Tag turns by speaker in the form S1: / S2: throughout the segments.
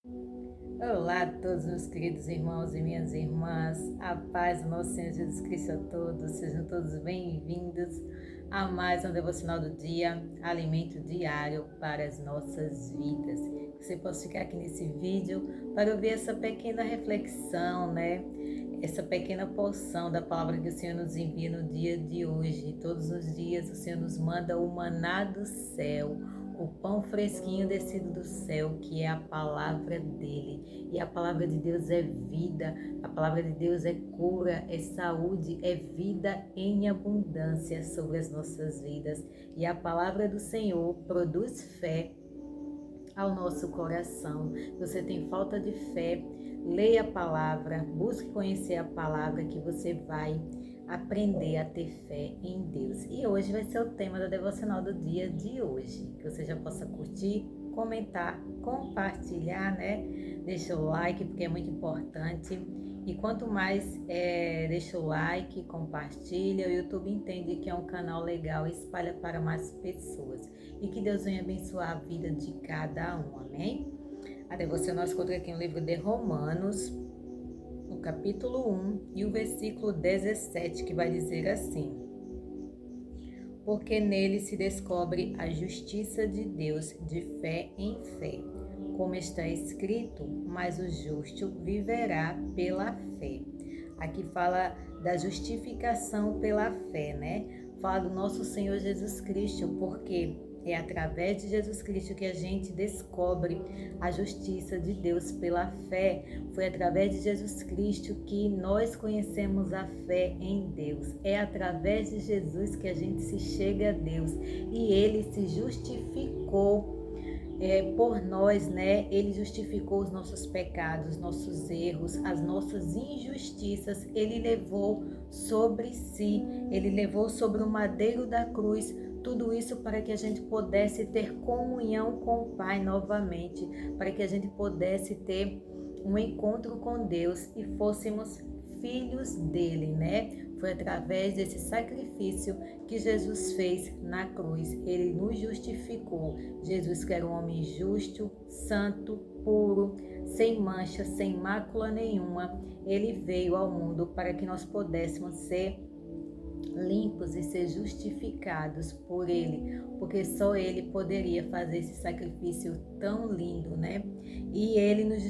S1: Olá a todos meus queridos irmãos e minhas irmãs, a paz do nosso Senhor Jesus Cristo a todos, sejam todos bem-vindos a mais um devocional do dia, alimento diário para as nossas vidas. Você pode ficar aqui nesse vídeo para ouvir essa pequena reflexão, né? Essa pequena porção da palavra que o Senhor nos envia no dia de hoje. Todos os dias o Senhor nos manda o maná do céu, o pão fresquinho descido do céu, que é a palavra dele. E a palavra de Deus é vida, a palavra de Deus é cura, é saúde, é vida em abundância sobre as nossas vidas. E a palavra do Senhor produz fé ao nosso coração. Você tem falta de fé, leia a palavra, busque conhecer a palavra, que você vai aprender a ter fé em Deus. E hoje vai ser o tema da devocional do dia de hoje. Que você já possa curtir, comentar, compartilhar, né? Deixa o like, porque é muito importante. E quanto mais deixa o like, compartilha, o YouTube entende que é um canal legal e espalha para mais pessoas. E que Deus venha abençoar a vida de cada um, amém? A devocional se encontra aqui no livro de Romanos, no capítulo 1 e o versículo 17, que vai dizer assim: porque nele se descobre a justiça de Deus de fé em fé, como está escrito, mas o justo viverá pela fé. Aqui fala da justificação pela fé, né? Fala do nosso Senhor Jesus Cristo, porque é através de Jesus Cristo que a gente descobre a justiça de Deus pela fé. Foi através de Jesus Cristo que nós conhecemos a fé em Deus. É através de Jesus que a gente se chega a Deus. E Ele se justificou por nós, né? Ele justificou os nossos pecados, nossos erros, as nossas injustiças. Ele levou sobre si, ele levou sobre o madeiro da cruz tudo isso para que a gente pudesse ter comunhão com o Pai novamente, para que a gente pudesse ter um encontro com Deus e fôssemos filhos dele, né? Foi através desse sacrifício que Jesus fez na cruz. Ele nos justificou. Jesus, que era um homem justo, santo, puro, sem mancha, sem mácula nenhuma, ele veio ao mundo para que nós pudéssemos ser limpos e ser justificados por ele, porque só ele poderia fazer esse sacrifício tão lindo, né? E ele nos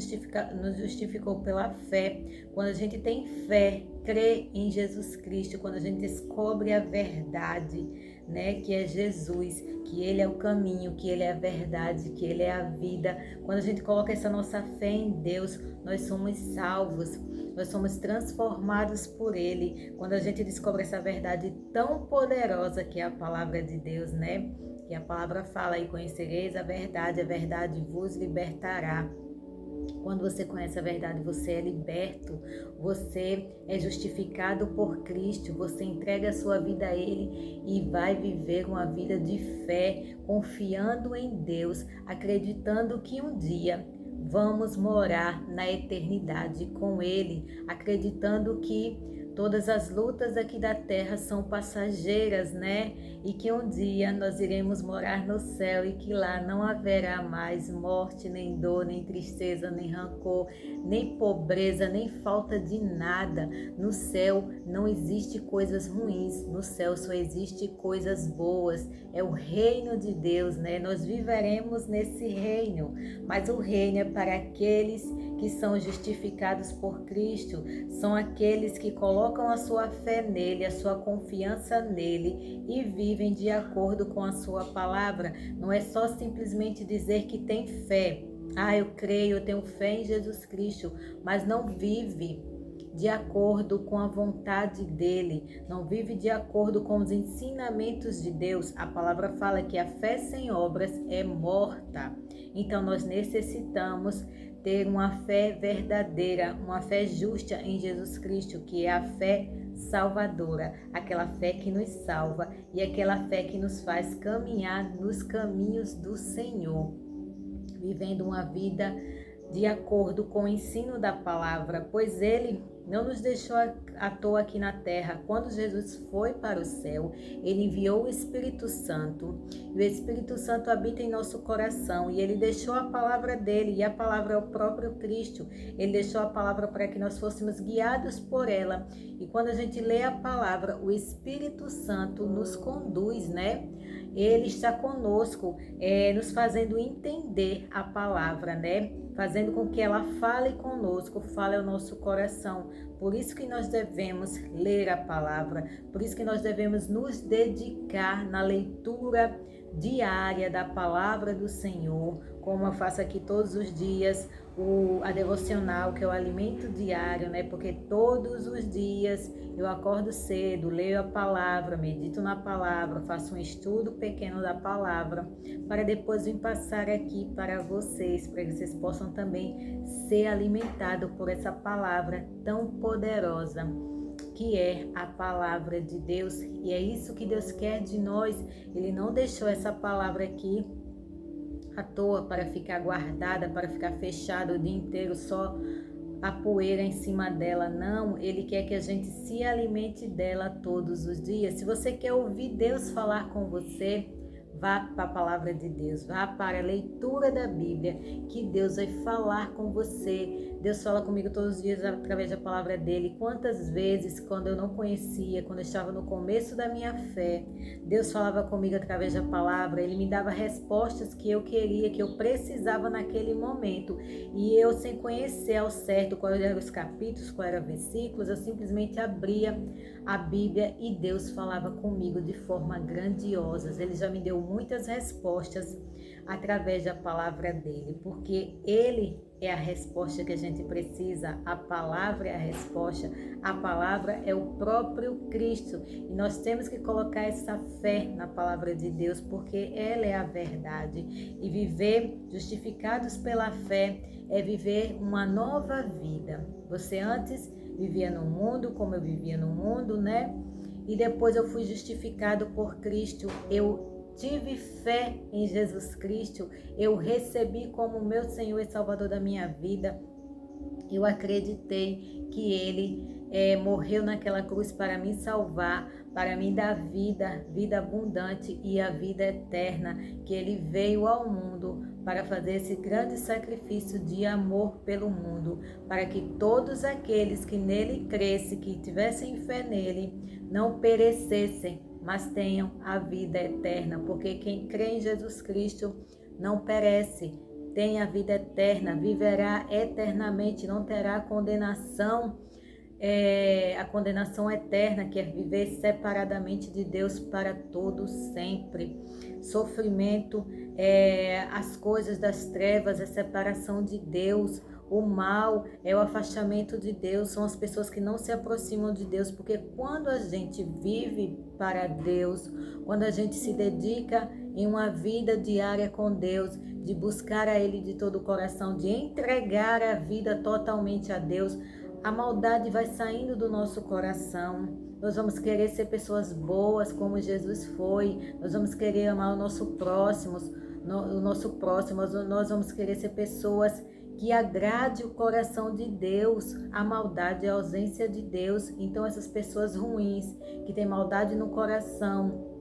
S1: justificou pela fé. Quando a gente tem fé, crê em Jesus Cristo, quando a gente descobre a verdade, né, que é Jesus, que ele é o caminho, que ele é a verdade, que ele é a vida. Quando a gente coloca essa nossa fé em Deus, nós somos salvos, nós somos transformados por ele. Quando a gente descobre essa verdade tão poderosa que é a palavra de Deus, né? Que a palavra fala: e conhecereis a verdade vos libertará. Quando você conhece a verdade, você é liberto, você é justificado por Cristo, você entrega a sua vida a Ele e vai viver uma vida de fé, confiando em Deus, acreditando que um dia vamos morar na eternidade com Ele, acreditando que todas as lutas aqui da terra são passageiras, né? E que um dia nós iremos morar no céu e que lá não haverá mais morte, nem dor, nem tristeza, nem rancor, nem pobreza, nem falta de nada. No céu não existe coisas ruins, no céu só existe coisas boas. É o reino de Deus, né? Nós viveremos nesse reino, mas o reino é para aqueles que são justificados por Cristo, são aqueles que colocam a sua fé nele, a sua confiança nele e vivem de acordo com a sua palavra. Não é só simplesmente dizer que tem fé. Ah, eu creio, eu tenho fé em Jesus Cristo, mas não vive de acordo com a vontade dele, não vive de acordo com os ensinamentos de Deus. A palavra fala que a fé sem obras é morta. Então nós necessitamos ter uma fé verdadeira, uma fé justa em Jesus Cristo, que é a fé salvadora, aquela fé que nos salva e aquela fé que nos faz caminhar nos caminhos do Senhor, vivendo uma vida de acordo com o ensino da palavra, pois ele não nos deixou à toa aqui na terra. Quando Jesus foi para o céu, ele enviou o Espírito Santo. E o Espírito Santo habita em nosso coração. E ele deixou a palavra dele. E a palavra é o próprio Cristo. Ele deixou a palavra para que nós fôssemos guiados por ela. E quando a gente lê a palavra, o Espírito Santo nos conduz, né? Ele está conosco, nos fazendo entender a palavra, né? Fazendo com que ela fale conosco, fale ao nosso coração. Por isso que nós devemos ler a palavra, por isso que nós devemos nos dedicar na leitura diária da palavra do Senhor, como eu faço aqui todos os dias, a devocional, que é o alimento diário, né? Porque todos os dias eu acordo cedo, leio a palavra, medito na palavra, faço um estudo pequeno da palavra, para depois vir passar aqui para vocês, para que vocês possam também ser alimentados por essa palavra tão poderosa, que é a palavra de Deus. E é isso que Deus quer de nós. Ele não deixou essa palavra aqui à toa para ficar guardada, para ficar fechada o dia inteiro, só a poeira em cima dela. Não, Ele quer que a gente se alimente dela todos os dias. Se você quer ouvir Deus falar com você, vá para a palavra de Deus, vá para a leitura da Bíblia, que Deus vai falar com você. Deus fala comigo todos os dias através da palavra dele. Quantas vezes, quando eu não conhecia, quando eu estava no começo da minha fé, Deus falava comigo através da palavra, ele me dava respostas que eu queria, que eu precisava naquele momento. E eu, sem conhecer ao certo quais eram os capítulos, quais eram os versículos, eu simplesmente abria a Bíblia e Deus falava comigo de forma grandiosa. Ele já me deu muitas respostas através da palavra dele, porque ele é a resposta que a gente precisa. A palavra é a resposta, a palavra é o próprio Cristo, e nós temos que colocar essa fé na palavra de Deus, porque ela é a verdade. E viver justificados pela fé é viver uma nova vida. Você antes vivia no mundo como eu vivia no mundo, né? E depois eu fui justificado por Cristo. Eu tive fé em Jesus Cristo, eu recebi como meu Senhor e Salvador da minha vida. Eu acreditei que Ele morreu naquela cruz para me salvar, para me dar vida, vida abundante e a vida eterna, que Ele veio ao mundo para fazer esse grande sacrifício de amor pelo mundo, para que todos aqueles que nele crescem, que tivessem fé nele, não perecessem, mas tenham a vida eterna, porque quem crê em Jesus Cristo não perece, tem a vida eterna, viverá eternamente, não terá condenação, a condenação eterna, que é viver separadamente de Deus para todo sempre. Sofrimento, as coisas das trevas, a separação de Deus. O mal é o afastamento de Deus, são as pessoas que não se aproximam de Deus, porque quando a gente vive para Deus, quando a gente se dedica em uma vida diária com Deus, de buscar a Ele de todo o coração, de entregar a vida totalmente a Deus, a maldade vai saindo do nosso coração. Nós vamos querer ser pessoas boas como Jesus foi, nós vamos querer amar o nosso próximo, nós vamos querer ser pessoas que agrade o coração de Deus. A maldade é a ausência de Deus. Então essas pessoas ruins, que têm maldade no coração,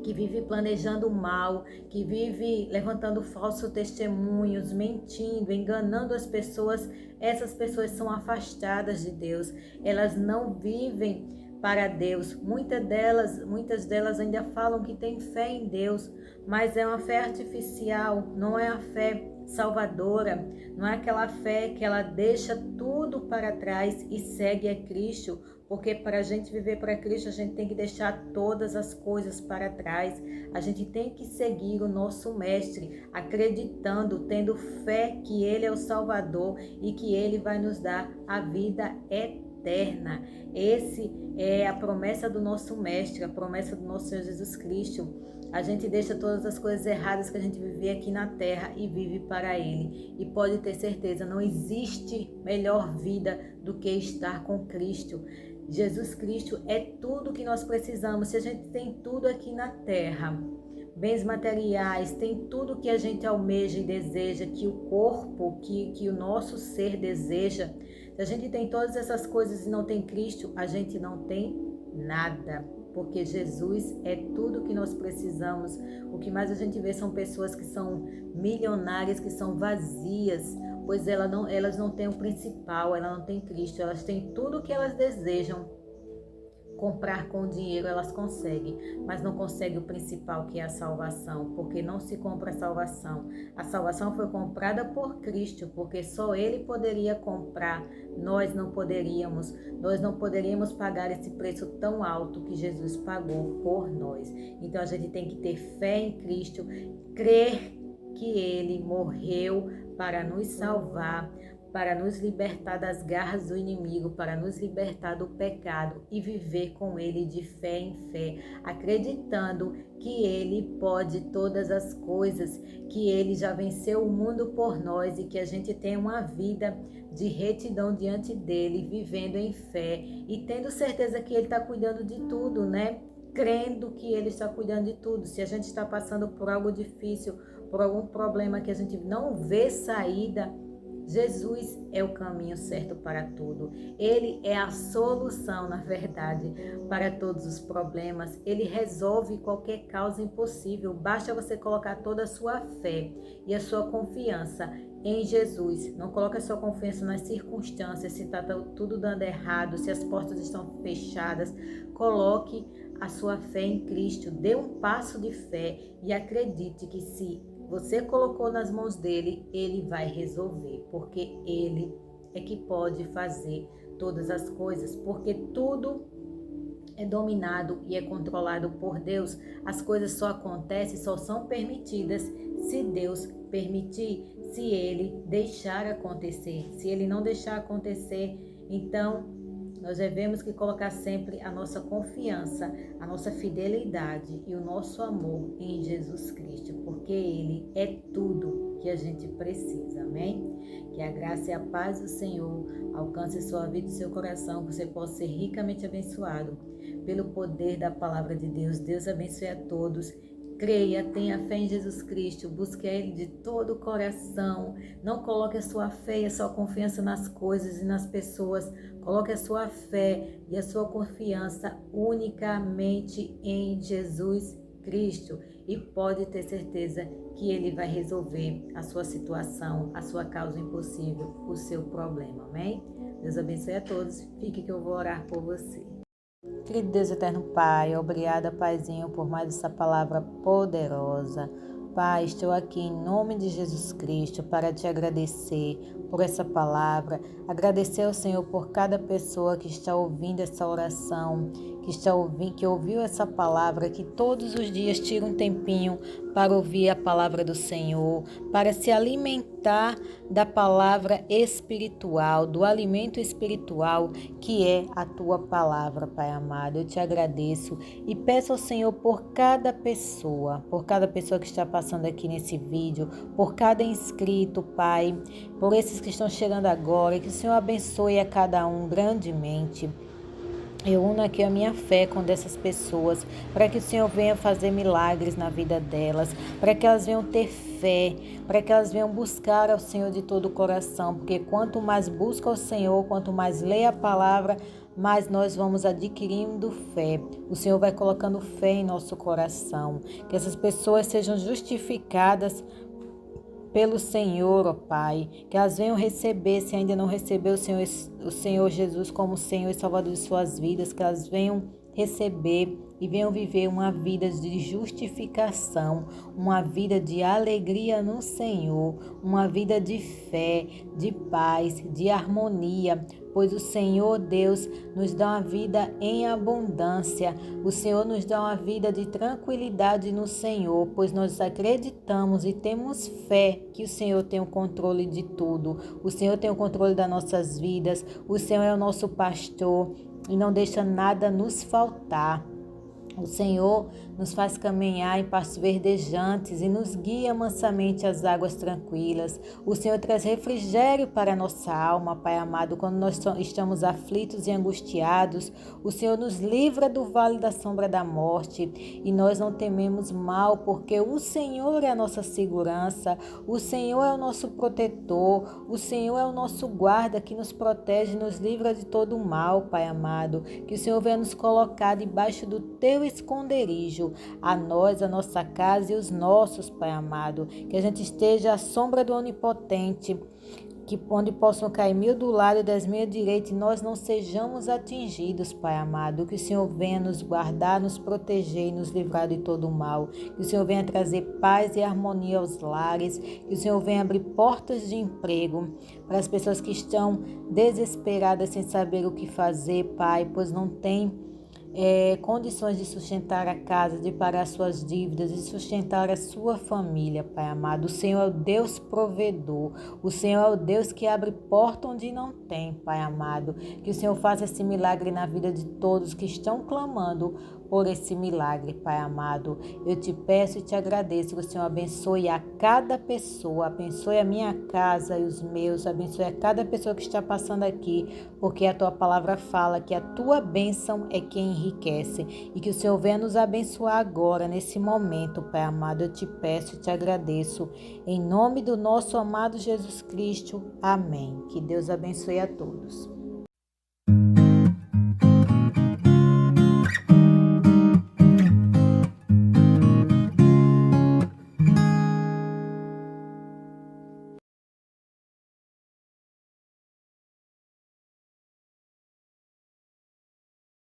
S1: que vive planejando o mal, que vive levantando falsos testemunhos, mentindo, enganando as pessoas, essas pessoas são afastadas de Deus. Elas não vivem para Deus. Muitas delas ainda falam que têm fé em Deus, mas é uma fé artificial, não é a fé salvadora, não é aquela fé que ela deixa tudo para trás e segue a Cristo, porque para a gente viver para Cristo, a gente tem que deixar todas as coisas para trás, a gente tem que seguir o nosso Mestre, acreditando, tendo fé que Ele é o Salvador e que Ele vai nos dar a vida eterna. Esse é a promessa do nosso Mestre, a promessa do nosso Senhor Jesus Cristo. A gente deixa todas as coisas erradas que a gente vive aqui na terra e vive para Ele. E pode ter certeza, não existe melhor vida do que estar com Cristo. Jesus Cristo é tudo que nós precisamos. Se a gente tem tudo aqui na terra, bens materiais, tem tudo que a gente almeja e deseja, que o corpo, que o nosso ser deseja. Se a gente tem todas essas coisas e não tem Cristo, a gente não tem nada, porque Jesus é tudo que nós precisamos. O que mais a gente vê são pessoas que são milionárias, que são vazias, pois elas não têm o principal, elas não têm Cristo, elas têm tudo o que elas desejam comprar com o dinheiro, elas conseguem, mas não conseguem o principal, que é a salvação, porque não se compra a salvação. A salvação foi comprada por Cristo, porque só Ele poderia comprar, nós não poderíamos pagar esse preço tão alto que Jesus pagou por nós. Então a gente tem que ter fé em Cristo, crer que Ele morreu para nos salvar, para nos libertar das garras do inimigo, para nos libertar do pecado e viver com Ele de fé em fé, acreditando que Ele pode todas as coisas, que Ele já venceu o mundo por nós e que a gente tem uma vida de retidão diante dEle, vivendo em fé e tendo certeza que Ele está cuidando de tudo, né? Crendo que Ele está cuidando de tudo. Se a gente está passando por algo difícil, por algum problema que a gente não vê saída, Jesus é o caminho certo para tudo. Ele é a solução, na verdade, para todos os problemas. Ele resolve qualquer causa impossível. Basta você colocar toda a sua fé e a sua confiança em Jesus. Não coloque a sua confiança nas circunstâncias, se está tudo dando errado, se as portas estão fechadas. Coloque a sua fé em Cristo. Dê um passo de fé e acredite que se você colocou nas mãos dele, ele vai resolver, porque ele é que pode fazer todas as coisas, porque tudo é dominado e é controlado por Deus. As coisas só acontecem, só são permitidas se Deus permitir, se ele deixar acontecer. Se ele não deixar acontecer, então nós devemos que colocar sempre a nossa confiança, a nossa fidelidade e o nosso amor em Jesus Cristo, porque Ele é tudo que a gente precisa, amém? Que a graça e a paz do Senhor alcance sua vida e seu coração, que você possa ser ricamente abençoado pelo poder da palavra de Deus. Deus abençoe a todos. Creia, tenha fé em Jesus Cristo, busque a Ele de todo o coração. Não coloque a sua fé e a sua confiança nas coisas e nas pessoas. Coloque a sua fé e a sua confiança unicamente em Jesus Cristo. E pode ter certeza que Ele vai resolver a sua situação, a sua causa impossível, o seu problema. Amém? Deus abençoe a todos. Fique que eu vou orar por você. Querido Deus eterno Pai, obrigada, Paizinho, por mais essa palavra poderosa. Pai, estou aqui em nome de Jesus Cristo para te agradecer por essa palavra, agradecer ao Senhor por cada pessoa que está ouvindo essa oração, que ouviu essa palavra, que todos os dias tira um tempinho para ouvir a palavra do Senhor, para se alimentar da palavra espiritual, do alimento espiritual que é a tua palavra, Pai amado. Eu te agradeço e peço ao Senhor por cada pessoa que está passando aqui nesse vídeo, por cada inscrito, Pai, por esses que estão chegando agora, que o Senhor abençoe a cada um grandemente. Eu uno aqui a minha fé com dessas pessoas, para que o Senhor venha fazer milagres na vida delas, para que elas venham ter fé, para que elas venham buscar ao Senhor de todo o coração, porque quanto mais busca ao Senhor, quanto mais lê a palavra, mais nós vamos adquirindo fé. O Senhor vai colocando fé em nosso coração, que essas pessoas sejam justificadas pelo Senhor, ó Pai, que elas venham receber, se ainda não recebeu o Senhor Jesus como Senhor e Salvador de suas vidas, que elas venham receber e venham viver uma vida de justificação, uma vida de alegria no Senhor, uma vida de fé, de paz, de harmonia, pois o Senhor Deus nos dá uma vida em abundância. O Senhor nos dá uma vida de tranquilidade no Senhor, pois nós acreditamos e temos fé que o Senhor tem o controle de tudo. O Senhor tem o controle das nossas vidas. O Senhor é o nosso pastor e não deixa nada nos faltar. O Senhor nos faz caminhar em pastos verdejantes e nos guia mansamente às águas tranquilas. O Senhor traz refrigério para a nossa alma, Pai amado, quando nós estamos aflitos e angustiados. O Senhor nos livra do vale da sombra da morte e nós não tememos mal, porque o Senhor é a nossa segurança, o Senhor é o nosso protetor, o Senhor é o nosso guarda que nos protege e nos livra de todo o mal, Pai amado. Que o Senhor venha nos colocar debaixo do teu esconderijo, a nós, a nossa casa e os nossos, Pai amado. Que a gente esteja à sombra do Onipotente, que onde possam cair 1000 do lado e 10.000 à direita e nós não sejamos atingidos, Pai amado. Que o Senhor venha nos guardar, nos proteger e nos livrar de todo o mal. Que o Senhor venha trazer paz e harmonia aos lares. Que o Senhor venha abrir portas de emprego para as pessoas que estão desesperadas sem saber o que fazer, Pai, pois não tem condições de sustentar a casa, de pagar suas dívidas, de sustentar a sua família, Pai amado. O Senhor é o Deus provedor, o Senhor é o Deus que abre porta onde não tem, Pai amado. Que o Senhor faça esse milagre na vida de todos que estão clamando por esse milagre, Pai amado. Eu te peço e te agradeço que o Senhor abençoe a cada pessoa, abençoe a minha casa e os meus, abençoe a cada pessoa que está passando aqui, porque a tua palavra fala que a tua bênção é quem enriquece e que o Senhor venha nos abençoar agora, nesse momento, Pai amado. Eu te peço e te agradeço, em nome do nosso amado Jesus Cristo. Amém. Que Deus abençoe a todos.